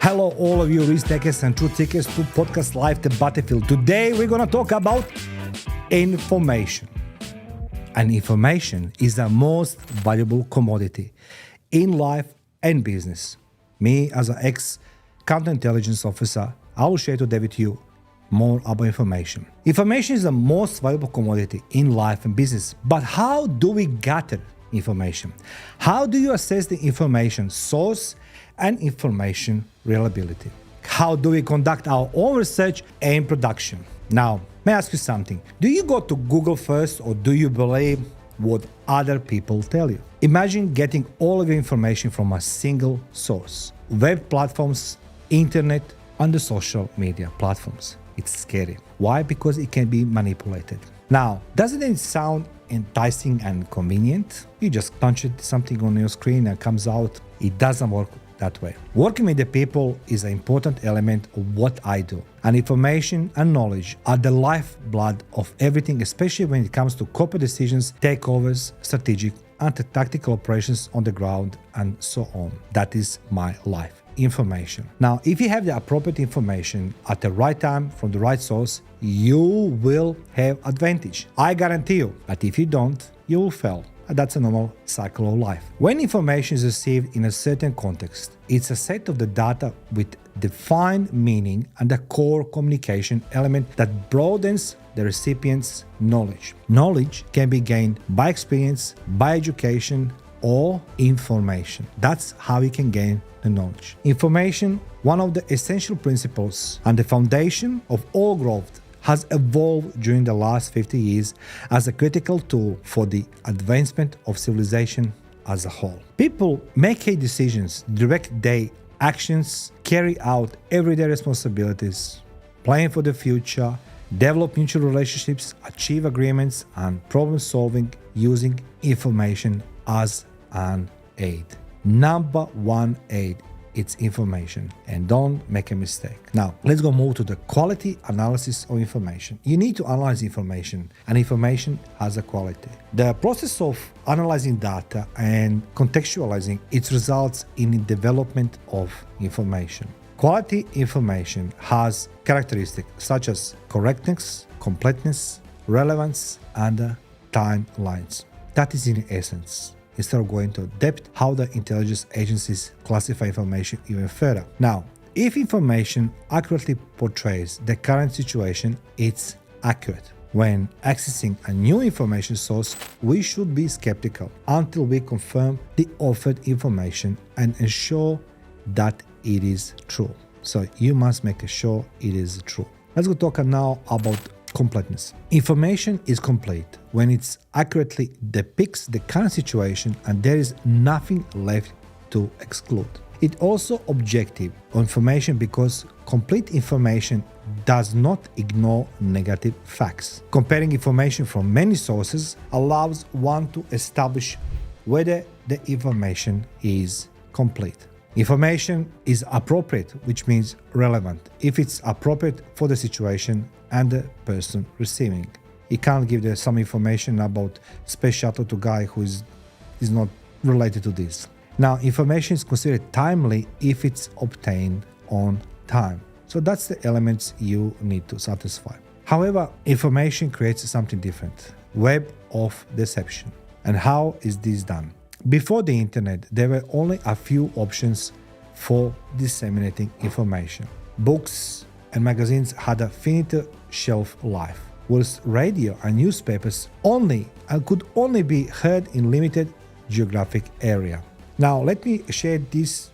Hello, all of you risk takers and truth seekers to Podcast Live the Battlefield. Today, we're going to talk about information. And information is the most valuable commodity in life and business. Me, as an ex-counterintelligence officer, I will share today with you more about information. Information is the most valuable commodity in life and business. But how do we gather information? How do you assess the information source and information reliability? How do we conduct our own research and production? Now, may I ask you something? Do you go to Google first, or do you believe what other people tell you? Imagine getting all of your information from a single source. Web platforms, internet, and the social media platforms. It's scary. Why? Because it can be manipulated. Now, doesn't it sound enticing and convenient? You just punch something on your screen and it comes out. It doesn't work that way. Working with the people is an important element of what I do. And information and knowledge are the lifeblood of everything, especially when it comes to corporate decisions, takeovers, strategic and tactical operations on the ground, and so on. That is my life. Information. Now, if you have the appropriate information at the right time from the right source, you will have advantage. I guarantee you. But if you don't, you will fail. That's a normal cycle of life. When information is received in a certain context, it's a set of the data with defined meaning and a core communication element that broadens the recipient's knowledge. Knowledge can be gained by experience, by education, or information. That's how you can gain the knowledge. Information, one of the essential principles and the foundation of all growth, has evolved during the last 50 years as a critical tool for the advancement of civilization as a whole. People make decisions, direct their actions, carry out everyday responsibilities, plan for the future, develop mutual relationships, achieve agreements, and problem solving using information as an aid. Number one aid. It's information, and don't make a mistake. Now, let's go move to the quality analysis of information. You need to analyze information, and information has a quality. The process of analyzing data and contextualizing its results in the development of information. Quality information has characteristics such as correctness, completeness, relevance, and timelines. That is in essence. Instead of going to depth, how the intelligence agencies classify information even further. Now, if information accurately portrays the current situation, it's accurate. When accessing a new information source, we should be skeptical until we confirm the offered information and ensure that it is true. So you must make sure it is true. Let's go talk now about completeness. Information is complete when it accurately depicts the current situation and there is nothing left to exclude. It also objective information because complete information does not ignore negative facts. Comparing information from many sources allows one to establish whether the information is complete. Information is appropriate, which means relevant, if it's appropriate for the situation and the person receiving. You can't give some information about space shuttle to guy who is not related to this. Now, information is considered timely if it's obtained on time. So that's the elements you need to satisfy. However, information creates something different. Web of deception. And how is this done? Before the internet, there were only a few options for disseminating information. Books and magazines had a finite shelf life, whilst radio and newspapers could only be heard in limited geographic area. Now, let me share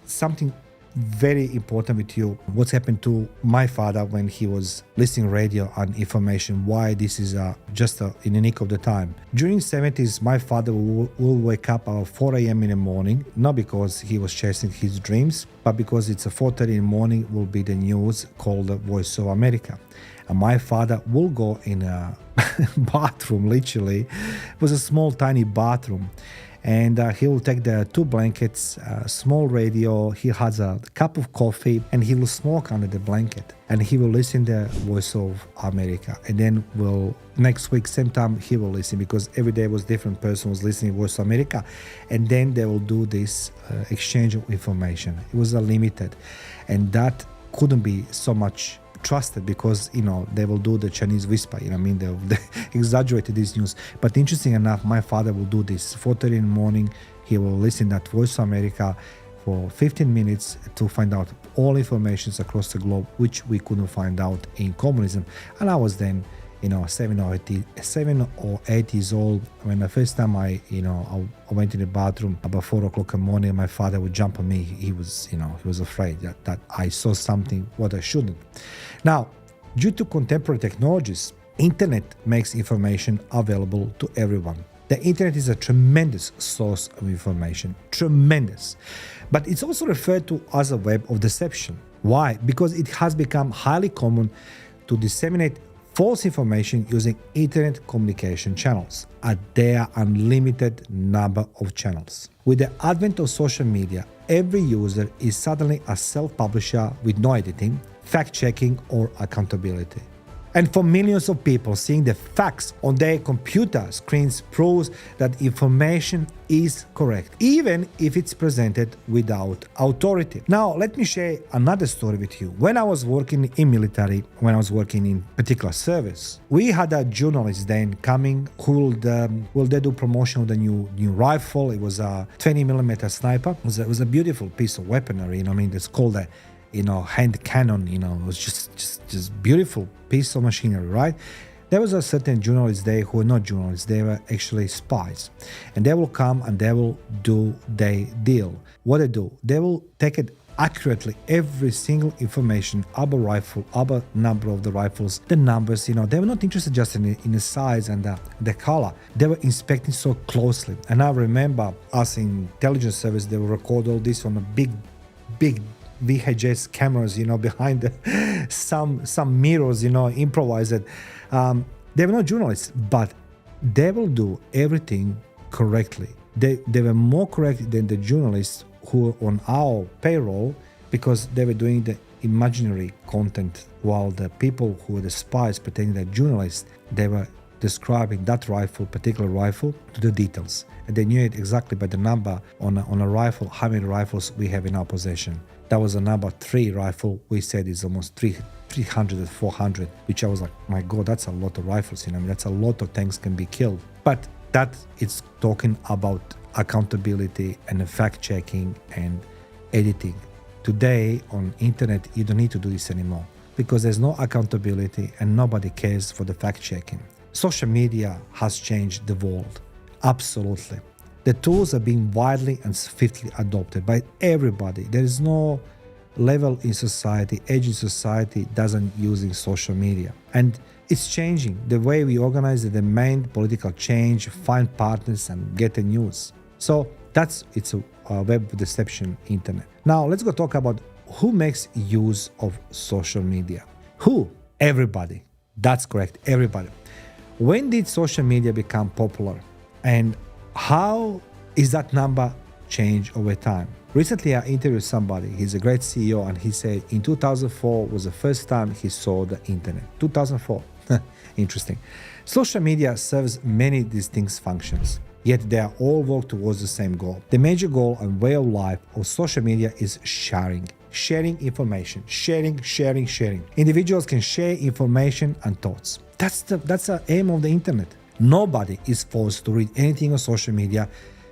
something very important with you. What's happened to my father when he was listening radio and information, why this is just in the nick of the time. During 70s, my father will wake up at 4 a.m. in the morning, not because he was chasing his dreams, but because it's 4:30 in the morning will be the news called the Voice of America. And my father will go in a bathroom, literally. It was a small, tiny bathroom. and he will take the 2 blankets, a small radio, he has a cup of coffee, and he will smoke under the blanket, and he will listen to the Voice of America. And then next week, same time, he will listen, because every day was different person was listening to Voice of America. And then they will do this exchange of information. It was limited, and that couldn't be so much trusted, because they will do the Chinese whisper, they exaggerated this news. But interesting enough, my father will do this 4:30 in the morning. He will listen to Voice of America for 15 minutes to find out all informations across the globe, which we couldn't find out in communism. And I was then 7 or 8 years old when the first time I went in the bathroom about 4 o'clock in the morning. My father would jump on me. He was afraid that I saw something what I shouldn't. Now, due to contemporary technologies, internet makes information available to everyone. The internet is a tremendous source of information, tremendous. But it's also referred to as a web of deception. Why? Because it has become highly common to disseminate false information using internet communication channels at their unlimited number of channels. With the advent of social media, every user is suddenly a self-publisher with no editing, fact-checking, or accountability. And for millions of people, seeing the facts on their computer screens proves that information is correct, even if it's presented without authority. Now, let me share another story with you. When I was working in military, when I was working in particular service, we had a journalist then coming who will do promotion of the new rifle. It was a 20mm sniper. It was a beautiful piece of weaponry. It's called a hand cannon. It was just beautiful piece of machinery, right? There was a certain journalists there who were not journalists, they were actually spies. And they will come and they will do their deal. What they do, they will take it accurately, every single information about rifle, about number of the rifles, the numbers, they were not interested just in the size and the color. They were inspecting so closely. And I remember us in intelligence service, they will record all this on a big VHS cameras, behind some mirrors, improvised. They were not journalists, but they will do everything correctly. They were more correct than the journalists who were on our payroll, because they were doing the imaginary content, while the people who were the spies pretending they're journalists, they were describing that particular rifle to the details. And they knew it exactly by the number on a rifle, how many rifles we have in our possession. That was a number 3 rifle. We said it's almost 300 or 400, which I was like, my God, that's a lot of rifles. That's a lot of tanks can be killed. But that it's talking about accountability and fact-checking and editing. Today on internet, you don't need to do this anymore, because there's no accountability and nobody cares for the fact-checking. Social media has changed the world. Absolutely. The tools are being widely and swiftly adopted by everybody. There is no level in society, age in society doesn't using social media. And it's changing the way we organize, the demand political change, find partners, and get the news. So it's a web deception internet. Now let's go talk about who makes use of social media. Who? Everybody. That's correct, everybody. When did social media become popular? And how is that number change over time? Recently, I interviewed somebody. He's a great CEO, and he said in 2004 was the first time he saw the internet. 2004. Interesting. Social media serves many distinct functions, yet they are all work towards the same goal. The major goal and way of life of social media is sharing. Sharing information. Sharing. Individuals can share information and thoughts. That's the aim of the internet. Nobody is forced to read anything on social media,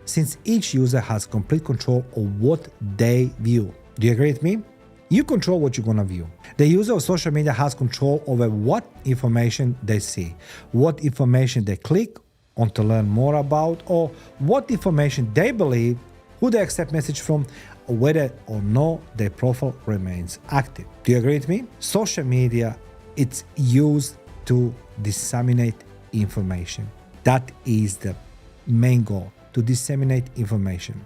since each user has complete control of what they view. Do you agree with me? You control what you're going to view. The user of social media has control over what information they see, what information they click on to learn more about, or what information they believe, who they accept message from, or whether or not their profile remains active. Do you agree with me? Social media, it's used to disseminate information. That is the main goal, to disseminate information.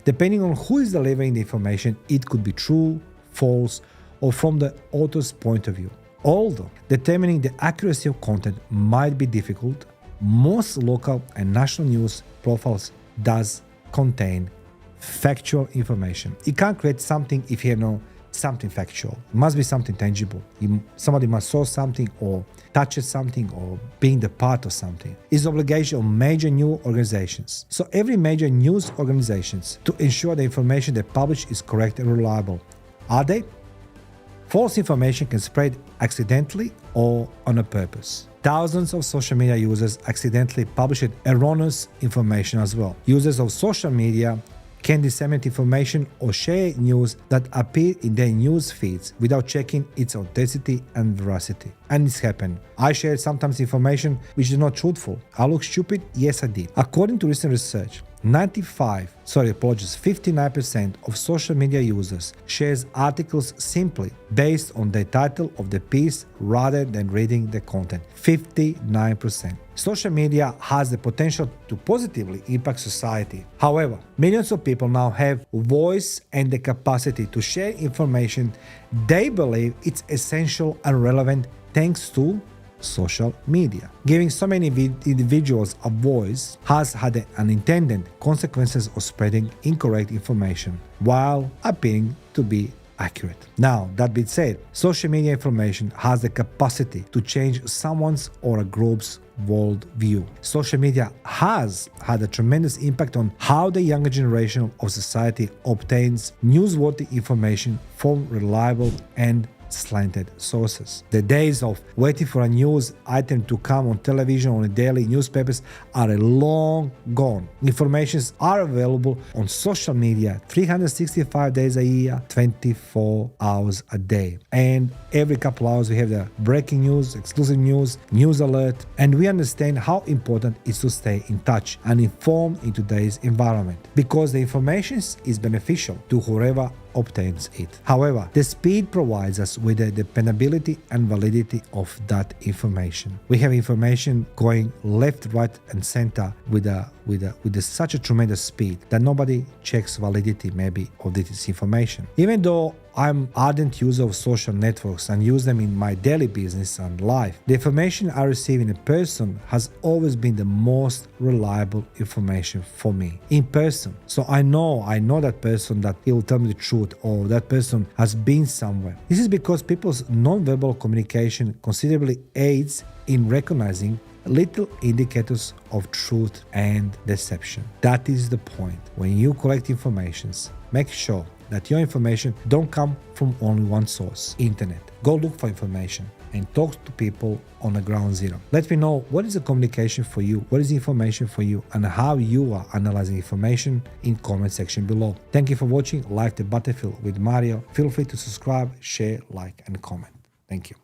Depending on who is delivering the information, it could be true, false, or from the author's point of view. Although determining the accuracy of content might be difficult, most local and national news profiles does contain factual information. You can't create something if you have no something factual. It must be something tangible. Somebody must saw something or touch something or being the part of something. It's the obligation of major news organizations. So every major news organizations to ensure the information they publish is correct and reliable. Are they? False information can spread accidentally or on a purpose. Thousands of social media users accidentally publish erroneous information as well. Users of social media can disseminate information or share news that appear in their news feeds without checking its authenticity and veracity. And it's happened. I shared sometimes information which is not truthful. I look stupid? Yes, I did. According to recent research, 59% of social media users shares articles simply based on the title of the piece rather than reading the content. 59%. Social media has the potential to positively impact society. However, millions of people now have voice and the capacity to share information they believe it's essential and relevant thanks to social media. Giving so many individuals a voice has had the unintended consequences of spreading incorrect information while appearing to be accurate. Now, that being said, social media information has the capacity to change someone's or a group's world view. Social media has had a tremendous impact on how the younger generation of society obtains newsworthy information from reliable and slanted sources. The days of waiting for a news item to come on television or in daily newspapers are long gone. Informations are available on social media 365 days a year, 24 hours a day. And every couple hours we have the breaking news, exclusive news, news alert, and we understand how important it is to stay in touch and informed in today's environment because the information is beneficial to whoever obtains it. However, the speed provides us with the dependability and validity of that information. We have information going left, right, and center with such a tremendous speed that nobody checks validity maybe of this information. Even though I'm ardent user of social networks and use them in my daily business and life, the information I receive in person has always been the most reliable information for me in person. So I know that person that he will tell me the truth or that person has been somewhere. This is because people's non-verbal communication considerably aids in recognizing little indicators of truth and deception. That is the point. When you collect informations, make sure that your information don't come from only one source, internet. Go look for information and talk to people on the ground zero. Let me know what is the communication for you, what is the information for you, and how you are analyzing information in comment section below. Thank you for watching Life the Battlefield with Mario. Feel free to subscribe, share, like, and comment. Thank you.